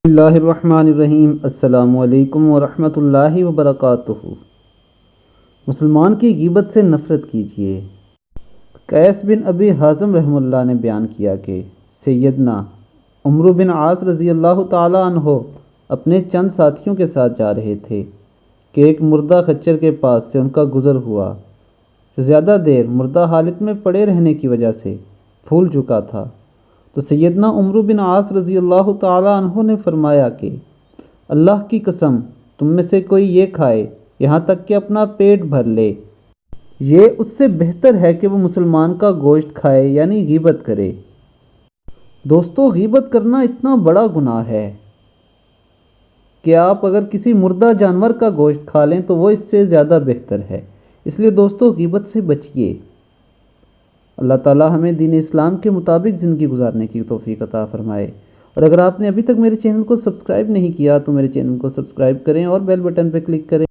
بسم اللہ الرحمن الرحیم۔ السلام علیکم ورحمۃ اللہ وبرکاتہ۔ مسلمان کی غیبت سے نفرت کیجیے۔ قیس بن ابی حازم رحمہ اللہ نے بیان کیا کہ سیدنا عمرو بن عاص رضی اللہ تعالیٰ عنہ اپنے چند ساتھیوں کے ساتھ جا رہے تھے کہ ایک مردہ خچر کے پاس سے ان کا گزر ہوا جو زیادہ دیر مردہ حالت میں پڑے رہنے کی وجہ سے پھول چکا تھا۔ تو سیدنا عمرو بن عاص رضی اللہ تعالیٰ عنہ نے فرمایا کہ اللہ کی قسم تم میں سے کوئی یہ کھائے یہاں تک کہ اپنا پیٹ بھر لے، یہ اس سے بہتر ہے کہ وہ مسلمان کا گوشت کھائے یعنی غیبت کرے۔ دوستو، غیبت کرنا اتنا بڑا گناہ ہے کہ آپ اگر کسی مردہ جانور کا گوشت کھا لیں تو وہ اس سے زیادہ بہتر ہے۔ اس لیے دوستو، غیبت سے بچیے۔ اللہ تعالیٰ ہمیں دین اسلام کے مطابق زندگی گزارنے کی توفیق عطا فرمائے۔ اور اگر آپ نے ابھی تک میرے چینل کو سبسکرائب نہیں کیا تو میرے چینل کو سبسکرائب کریں اور بیل بٹن پہ کلک کریں۔